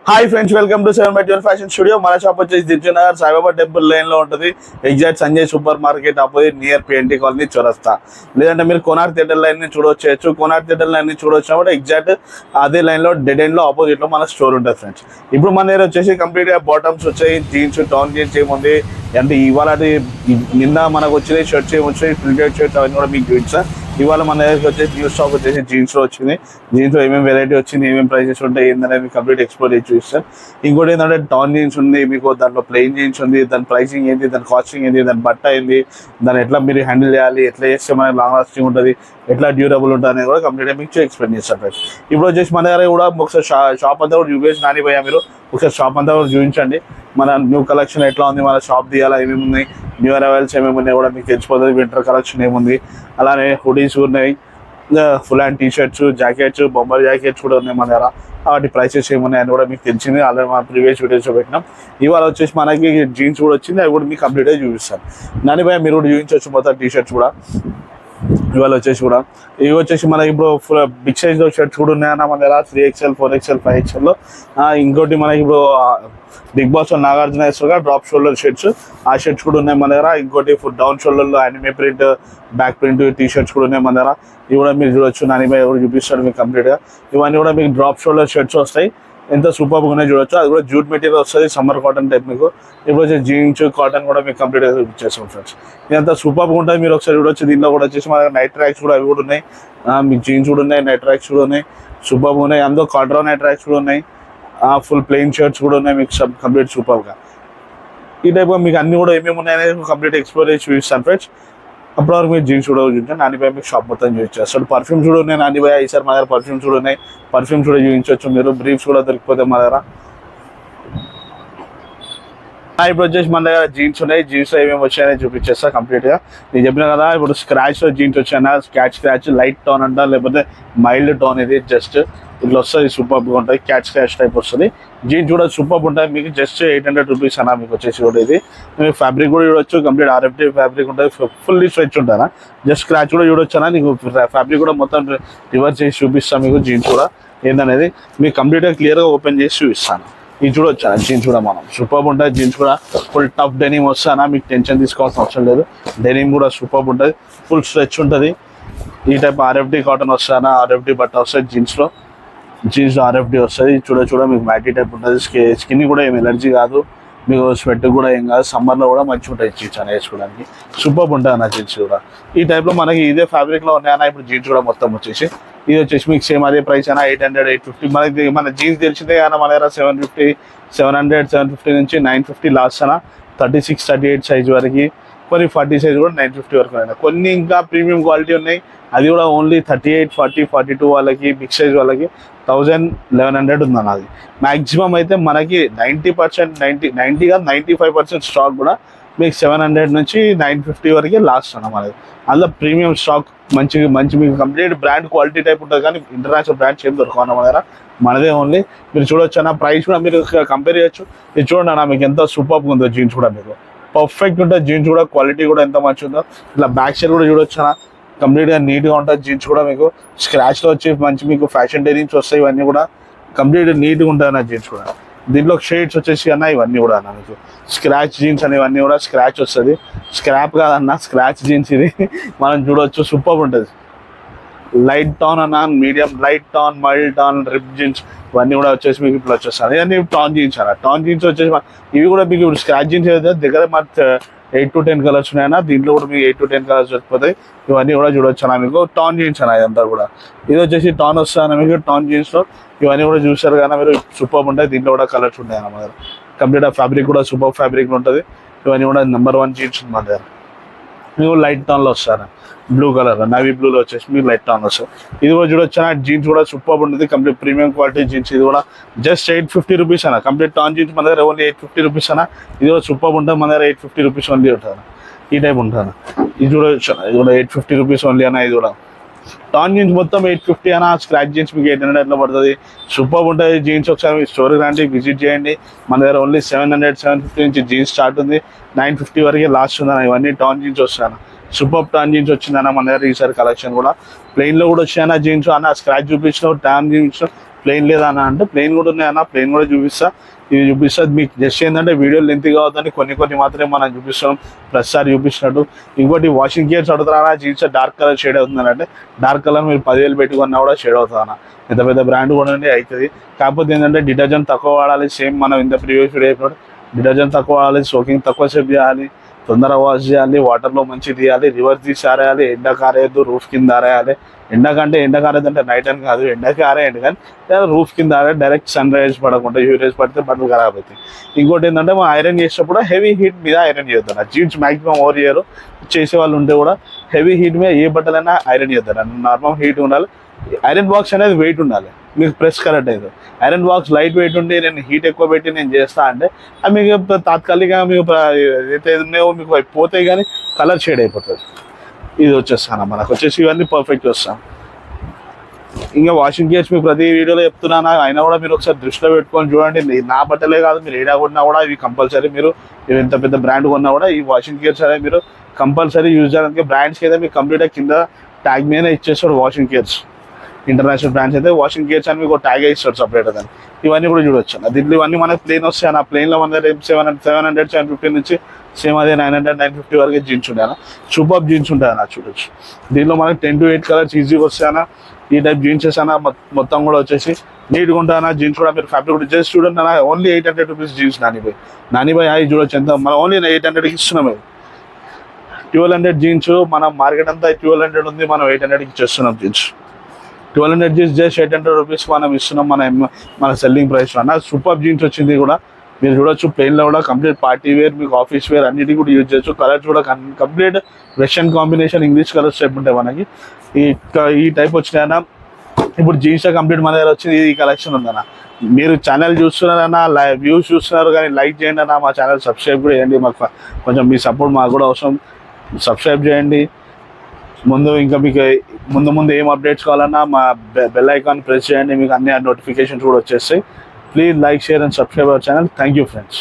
Hi friends, welcome to 7/12 fashion studio. మన shop వచ్చేసి Dilsukhnagar Saibaba temple line లో ఉంటుంది. Exact Sanjay super market opposite near P&T colony చౌరస్తా. లేదంటే మీరు కోనార్క్ థియేటర్ లైన్ ని చూడొచ్చు. కోనార్క్ థియేటర్ లైన్ ని చూడొచ్చినప్పుడు ఎగ్జాక్ట్ అదే లైన్ లో డెడ్ ఎండ్ లో ఆపోజిట్ లో మన స్టోర్ ఉంటుంది ఫ్రెండ్స్. ఇప్పుడు మన దగ్గర వచ్చేసి కంప్లీట్ గా బాటమ్స్ వచ్చాయి, జీన్స్, టౌన్ జీన్స్ ఏముంది అంటే ఇవాళ నిన్న మనకు వచ్చినాయి షర్ట్స్ ఏమొచ్చాయి, ప్రింటెడ్ షర్ట్స్ అవన్నీ కూడా మీకు చూపిస్తాను. ఇవాళ మన దగ్గరికి వచ్చేసి న్యూ స్టాక్ వచ్చేసి జీన్స్ లో వచ్చింది. జీన్స్ లో ఏమేమి వెరైటీ వచ్చింది, ఏమేమి ప్రైసెస్ ఉంటాయి ఏంటనేది కంప్లీట్ ఎక్స్ప్లోర్ చేసి చూపిస్తాను. ఇంకోటి ఏంటంటే టౌన్ జీన్స్ ఉంది, మీకు దాంట్లో ప్లెయిన్ జీన్స్ ఉంది, దాని ప్రైసింగ్ ఏంటి, దాని కాస్టింగ్ ఏంటి, దాని బట్ట ఏంటి, దాన్ని ఎట్లా మీరు హ్యాండిల్ చేయాలి, ఎట్లా చేస్తే మనకి లాంగ్ లాస్టింగ్ ఉంటుంది, ఎట్లా డ్యూరబుల్ ఉంటుంది అనేది కూడా కంప్లీట్గా మీకు ఎక్స్ప్లెయిన్ చేస్తాను ఫ్రెండ్స్. ఇప్పుడు వచ్చేసి మన దగ్గర కూడా ఒకసారి షాప్ అంతా కూడా చూపించి నానిపోయా, మీరు ఒకసారి షాప్ అంతా కూడా చూపించండి. మన న్యూ కలెక్షన్ ఎట్లా ఉంది, మన షాప్ తీయాలా, ఏమేమి ఉన్నాయి, న్యూ అరైవల్స్ ఏమేమి ఉన్నాయి కూడా మీకు తెలిసిపోతుంది. వింటర్ కలెక్షన్ ఏముంది, అలానే హుడీస్ ఉన్నాయి, full hand T shirts, jackets, బొమ్మల జాకెట్స్ కూడా ఉన్నాయి మన దగ్గర. వాటి ప్రైసెస్ ఏమున్నాయి అని కూడా మీకు తెలిసింది, ఆల్రెడీ మన ప్రీవియస్ వీడియోస్లో పెట్టినాం. ఇవాళ వచ్చేసి మనకి జీన్స్ కూడా వచ్చింది, అవి కూడా మీకు కంప్లీట్గా చూపిస్తాను. నానిపై మీరు కూడా చూపించవచ్చు మొత్తం టీ షర్ట్స్ కూడా. ఇవాళ వచ్చేసి కూడా ఇవి వచ్చేసి మనకి ఇప్పుడు బిగ్ సైజ్ షర్ట్స్ కూడా ఉన్నాయన్న మన దగ్గర 3XL, 4XL, 5XL. ఇంకోటి మనకి ఇప్పుడు బిగ్ బాస్ నాగార్జున వేస్తారుగా డ్రాప్ షోల్డర్ షర్ట్స్, ఆ షర్ట్స్ కూడా ఉన్నాయి మన దగ్గర. ఇంకోటి డౌన్ షోల్డర్లో anime print, back print T shirts కూడా ఉన్నాయి మన దగ్గర. ఇవి కూడా మీరు చూడొచ్చు, నానిమే కూడా చూపిస్తాడు మీకు కంప్లీట్గా. ఇవన్నీ కూడా మీకు డ్రాప్ షోల్డర్ షర్ట్స్ వస్తాయి, ఎంత సూపర్గా ఉన్నాయి చూడొచ్చు. అది కూడా జూట్ మెటీరియల్ వస్తుంది, సమ్మర్ కాటన్ టైప్. మీకు ఇప్పుడు వచ్చేసి జీన్స్, కాటన్ కూడా మీకు కంప్లీట్గా చూపించేస్తాం ఫ్రెండ్స్. ఇదంతా సూపర్గా ఉంటుంది, మీరు ఒకసారి చూడొచ్చు. దీంట్లో కూడా వచ్చేసి మన నైట్ ట్రాక్స్ కూడా అవి కూడా ఉన్నాయి, మీకు జీన్స్ కూడా ఉన్నాయి, నైట్ ట్రాక్స్ కూడా ఉన్నాయి, సూపర్గా ఉన్నాయి. అందులో కాటన్ నైట్ ట్రాక్స్ కూడా ఉన్నాయి, ఫుల్ ప్లెయిన్ షర్ట్స్ కూడా ఉన్నాయి మీకు కంప్లీట్ సూపర్గా. ఈ టైప్గా మీకు అన్ని కూడా ఏమేమి ఉన్నాయనేది కంప్లీట్ ఎక్స్ప్లోర్ చేసి చూపిస్తాను ఫ్రెండ్స్. అప్పటివరకు మీరు జీన్స్ కూడా చూపించాను, నానిపై మీకు షాప్ మొత్తం చూపించేస్తాడు. పర్ఫ్యూమ్స్ కూడా ఉన్నాయి నానిపై, ఈసారి మా దగ్గర పర్ఫ్యూమ్స్ కూడా ఉన్నాయి, పర్ఫ్యూమ్స్ కూడా చూపించవచ్చు మీరు. బ్రీఫ్స్ కూడా దొరికిపోతే మా దగ్గర. ఇప్పుడు వచ్చేసి మన దగ్గర జీన్స్ ఉన్నాయి, జీన్స్ ఏమేమి వచ్చాయని చూపించేస్తా కంప్లీట్గా. నేను చెప్పిన కదా, ఇప్పుడు స్క్రాచ్లో జీన్స్ వచ్చాయన్నా, స్క్రాచ్ లైట్ టోన్ అంట, లేకపోతే మైల్డ్ టోన్, ఇది జస్ట్ ఇట్లా వస్తుంది, సూపర్గా ఉంటుంది, క్యాచ్ స్క్రాచ్ టైప్ వస్తుంది. జీన్స్ కూడా సూపర్ ఉంటుంది, మీకు జస్ట్ 800 రూపీస్ అన్న మీకు వచ్చేసి కూడా. ఇది మీకు ఫ్యాబ్రిక్ కూడా చూడొచ్చు, కంప్లీట్ RFD ఫ్యాబ్రిక్ ఉంటుంది, ఫుల్లీ స్ట్రెచ్ ఉంటానా. జస్ట్ స్క్రాచ్ కూడా చూడొచ్చానా, నీకు ఫ్యాబ్రిక్ కూడా మొత్తం రివర్స్ చేసి చూపిస్తాను మీకు. జీన్స్ కూడా ఏందనేది మీకు కంప్లీట్గా క్లియర్గా ఓపెన్ చేసి చూపిస్తాను. ఇది చూడొచ్చా జీన్స్ కూడా, మనం సూపర్ ఉంటుంది. జీన్స్ కూడా ఫుల్ టఫ్ డెనిమ్ వస్తానా, మీకు టెన్షన్ తీసుకోవాల్సిన అవసరం లేదు. డెనిమ్ కూడా సూపర్ ఉంటుంది, ఫుల్ స్ట్రెచ్ ఉంటుంది. ఈ టైప్ RFD కాటన్ వస్తానా, RFD బట్ట వస్తుంది జీన్స్లో. జీన్స్ RFD వస్తుంది, చూడ మీకు మ్యాటీ టైప్ ఉంటుంది. స్కిన్ కూడా ఏం ఎలర్జీ కాదు, మీకు స్వెట్ కూడా ఏం కాదు. సమ్మర్లో కూడా మంచిగా ఉంటాయి జీన్స్ అని వేసుకోవడానికి, సూపర్ ఉంటుంది అన్న జీన్స్ కూడా. ఈ టైప్లో మనకి ఇదే ఫ్యాబ్రిక్లో ఉన్నాయన్న ఇప్పుడు జీన్స్ కూడా మొత్తం వచ్చేసి. ఇది వచ్చేసి మీకు సేమ్ అదే ప్రైస్ అయినా 800, 850. మనకి మన జీన్స్ తెలిసిందే కానీ మన దగ్గర 750, 700, 750 నుంచి 950 లాస్ట్ అయినా. 36, 38 సైజ్ వరకు, కొన్ని 40 సైజ్ కూడా 950 వరకు అయినా. కొన్ని ఇంకా ప్రీమియం క్వాలిటీ ఉన్నాయి, అది కూడా ఓన్లీ 38, 40, 42 వాళ్ళకి, బిగ్ సైజ్ వాళ్ళకి 1000, 1100 ఉందన్న. అది మ్యాక్సిమం అయితే మనకి 90%, 95% స్టాక్ కూడా మీకు 700 నుంచి 950 వరకే లాస్ట్ అన్న మనది. అందులో ప్రీమియం స్టాక్ మంచి మీకు కంప్లీట్ బ్రాండ్ క్వాలిటీ టైప్ ఉంటుంది, కానీ ఇంటర్నేషనల్ బ్రాండ్స్ ఏం దొరకవన్న మన దగ్గర. మనదే ఓన్లీ. మీరు చూడొచ్చు అన్న, ప్రైస్ కూడా మీరు కంపేర్ చేయొచ్చు. ఇది చూడండి అన్న, మీకు ఎంత సూపర్గా ఉందో జీన్స్ కూడా, మీకు పర్ఫెక్ట్ ఉంటుంది. జీన్స్ కూడా క్వాలిటీ కూడా ఎంత మంచిగా ఉందో. ఇట్లా బ్యాక్ సైడ్ కూడా చూడొచ్చు అన్న, కంప్లీట్గా నీట్గా ఉంటుంది జీన్స్ కూడా. మీకు స్క్రాచ్లో వచ్చి మంచి మీకు ఫ్యాషన్ డెనిమ్స్ వస్తాయి, ఇవన్నీ కూడా కంప్లీట్ నీట్గా ఉంటుంది అన్న జీన్స్ కూడా. దీంట్లో షేడ్స్ వచ్చేసి అన్న ఇవన్నీ కూడా అన్న మీకు స్క్రాచ్ జీన్స్ అనేవన్నీ కూడా స్క్రాచ్ వస్తుంది, స్క్రాప్ కాదన్న, స్క్రాచ్ జీన్స్. ఇది మనం చూడవచ్చు, సూపర్ ఉంటుంది. లైట్ టోన్ అన్న, medium light tone, mild tone, rip jeans ఇవన్నీ కూడా వచ్చేసి మీకు ఇప్పుడు వచ్చేస్తాను. ఇవన్నీ టోన్ జీన్స్ అన్న. టోన్ జీన్స్ వచ్చేసి ఇవి కూడా మీకు ఇప్పుడు స్క్రాచ్ జీన్స్ అయితే దగ్గర మన 8 to 10 కలర్స్ ఉన్నాయన్నా. దీంట్లో కూడా మీకు 8 to 10 కలర్స్ వచ్చిపోతాయి. ఇవన్నీ కూడా చూడొచ్చు అన్న, మీకు టోన్ జీన్స్ అన్న ఇదంతా కూడా. ఇది వచ్చేసి టోన్ వస్తాయన్న మీకు టోన్ జీన్స్లో. ఇవన్నీ కూడా చూసారు కానీ మీరు సూపర్ ఉంటాయి. దీంట్లో కూడా కలర్స్ ఉంటాయి అన్న మన దగ్గర. కంప్లీట్ ఫ్యాబ్రిక్ కూడా సూపర్ ఫ్యాబ్రిక్ ఉంటుంది. ఇవన్నీ కూడా నెంబర్ 1 జీన్స్ ఉంది మన దగ్గర. మీకు లైట్ టోన్లో వస్తాను, బ్లూ కలర్, నవీ బ్లూలో వచ్చేసి మీకు లైట్ టోన్ వస్తుంది. ఇది కూడా చూడొచ్చు అన్న, జీన్స్ కూడా సూపర్ ఉంటుంది, కంప్లీట్ ప్రీమియం క్వాలిటీ జీన్స్. ఇది కూడా జస్ట్ 850 రూపీస్ అన్న. కంప్లీట్ టోన్ జీన్స్ మన దగ్గర ఓన్లీ 850 రూపీస్ అన్న. ఇది కూడా సూపర్ ఉంటుంది మన దగ్గర, 850 రూపీస్ ఓన్లీ ఉంటుంది. ఈ టైప్ ఉంటుంది. ఇది చూడొచ్చు, ఇది కూడా 850 రూపీస్ ఓన్లీ అన్న. ఇది కూడా టోన్ జీన్స్ మొత్తం 850 అన్న. స్క్రాచ్ జీన్స్ మీకు 800 అట్లా పడుతుంది, సూపర్ ఉంటుంది జీన్స్. ఒకసారి మీ స్టోర్కి రండి, విజిట్ చేయండి. మన దగ్గర ఓన్లీ 700, 750 నుంచి జీన్స్ స్టార్ట్ ఉంది, 950 వరకే లాస్ట్ ఉందన్న. ఇవన్నీ టోన్ జీన్స్ వస్తాను, సూపర్ టోన్ జీన్స్ వచ్చిందన్న మన దగ్గర ఈసారి కలెక్షన్ కూడా. ప్లెయిన్లో కూడా వచ్చాయన్న జీన్స్ అన్న. స్క్రాచ్ చూపించిన, టాన్ జీన్స్ ప్లెయిన్ లేదా అన్న అంటే ప్లెయిన్ కూడా ఉన్నాయన్న, ప్లెయిన్ కూడా చూపిస్తా. ఇది చూపిస్తుంది మీకు జస్ట్ ఏంటంటే వీడియో లెంత్ కావద్దని కొన్ని మాత్రమే మనం చూపిస్తున్నాం ప్రతిసారి చూపించినట్టు. ఇంకోటి వాషింగ్ గేర్స్ అడుగుతారా జీన్స్ డార్క్ కలర్ షేడ్ అవుతుంది అంటే డార్క్ కలర్ మీరు 10,000 పెట్టుకున్నా కూడా షేడ్ అవుతుంది అన్న. పెద్ద పెద్ద బ్రాండ్ కూడా అవుతుంది. కాకపోతే ఏంటంటే డిటర్జెంట్ తక్కువ వాడాలి. సేమ్ మనం ఇంత ప్రీవియస్ వీడియో అయిపోయినట్టు డిటర్జెంట్ తక్కువ వాడాలి, సోకింగ్ తక్కువ సేపు చేయాలి, తొందర వాష్ చేయాలి, వాటర్లో మంచి తీయాలి, రివర్స్ తీసి ఆరేయాలి, ఎండ కారేయద్దు, రూఫ్ కింద ఆరేయాలి. ఎండ కారేది అంటే నైట్ అని కాదు, ఎండకి ఆరేయండి కానీ రూఫ్ కింద ఆరేయాలి. డైరెక్ట్ సన్ రైజ్ పడకుండా యూవ్ రైజ్ పడితే బట్టలు ఖరాబ్ అవుతాయి. ఇంకోటి ఏంటంటే మనం ఐరన్ చేసేటప్పుడు హెవీ హీట్ మీద ఐరన్ చేయొద్దు. జీన్స్ మ్యాక్సిమం ఓవర్ చేయరు, చేసే వాళ్ళు ఉంటే కూడా హెవీ హీట్ మీద ఏ బట్టలైనా ఐరన్ చేయొద్దు. నార్మల్ హీట్ ఉండాలి. ఐరన్ బాక్స్ అనేది వెయిట్ ఉండాలి, మీకు ప్రెస్ కరెక్ట్ అవుతుంది. ఐరన్ బాక్స్ లైట్ వెయిట్ ఉండి నేను హీట్ ఎక్కువ పెట్టి నేను చేస్తా అంటే అది మీకు తాత్కాలికంగా మీకు ఏదైతే ఉన్నాయో మీకు పోతాయి కానీ కలర్ షేడ్ అయిపోతుంది. ఇది వచ్చేస్తాను మనకు వచ్చేసి ఇవన్నీ పర్ఫెక్ట్ వస్తాం. ఇంకా వాషింగ్ గేర్స్ మీకు ప్రతి వీడియోలో చెప్తున్నాను, అయినా కూడా మీరు ఒకసారి దృష్టిలో పెట్టుకొని చూడండి. నా బట్టలే కాదు, మీరు ఏడా కొన్నా కూడా ఇవి కంపల్సరీ మీరు ఎంత పెద్ద బ్రాండ్ కొన్నా కూడా ఈ వాషింగ్ గేర్స్ అనేది మీరు కంపల్సరీ యూజ్ చేయడానికి. బ్రాండ్స్కి అయితే మీకు కంప్లీట్గా కింద ట్యాగ్ మీదనే ఇచ్చేస్తాడు వాషింగ్ గేర్స్. ఇంటర్నేషనల్ బ్రాండ్స్ అయితే వాషింగ్ గేర్స్ అని మీకు ట్యాగ్ ఇస్తాడు సపరేట్ అని. ఇవన్నీ కూడా చూడొచ్చు. దీంట్లో ఇవన్నీ మనకి ప్లేన్ వస్తాయి. ఆ ప్లేన్లో మన దగ్గర 700 750 నుంచి సేమ్ అదే 900 950 వరకు జీన్స్ ఉంటాయి. సూపర్ జీన్స్ ఉంటాయి అన్న, చూడొచ్చు. దీనిలో మనకి 10 to 8 కలర్స్ ఈజీగా వస్తాయన్న. ఈ టైప్ జీన్సెస్ అన్న మొత్తం కూడా వచ్చేసి నీట్గా ఉంటాయన్న. జీన్స్ కూడా మీరు ఫ్యాబ్రిక్ కూడా జస్ట్ చూడండి అన్న. ఓన్లీ 800 రూపీస్ జీన్స్ నానిబాయ్ అవి చూడొచ్చు. ఎంత మనం ఓన్లీ 800కి ఇస్తున్నాం. 1200 జీన్స్ మనం మార్కెట్ అంతా 1200 ఉంది, మనం 800కి ఇచ్చేస్తున్నాం జీన్స్. 1200 జీన్స్ జస్ట్ 800 రూపీస్ మనం ఇస్తున్నాం మన సెల్లింగ్ ప్రైస్ అన్న. సూపర్ జీన్స్ వచ్చింది కూడా మీరు చూడొచ్చు. ప్లెయిన్లో కూడా కంప్లీట్ పార్టీ వేర్, మీకు ఆఫీస్ వేర్ అన్నిటికీ కూడా యూజ్ చేయొచ్చు. కలర్స్ కూడా complete western combination, English colours type ఉంటాయి మనకి. ఈ టైప్ వచ్చినాయన్న. ఇప్పుడు జీన్స్ కంప్లీట్ మన దగ్గర వచ్చింది. ఈ కలెక్షన్ ఉందన్న. మీరు ఛానల్ చూస్తున్నారన్నా, వ్యూస్ చూస్తున్నారు కానీ లైక్ చేయండి అన్న. మా ఛానల్ సబ్స్క్రైబ్ కూడా చేయండి. మాకు కొంచెం మీ సపోర్ట్ మాకు కూడా అవసరం. సబ్స్క్రైబ్ చేయండి. ఇంకా మీకు ముందు ఏం అప్డేట్స్ కావాలన్నా మా బెల్ ఐకాన్ ప్రెస్ చేయండి, మీకు అన్ని నోటిఫికేషన్స్ కూడా వచ్చేస్తాయి. Please like, share and subscribe our channel. Thank you friends.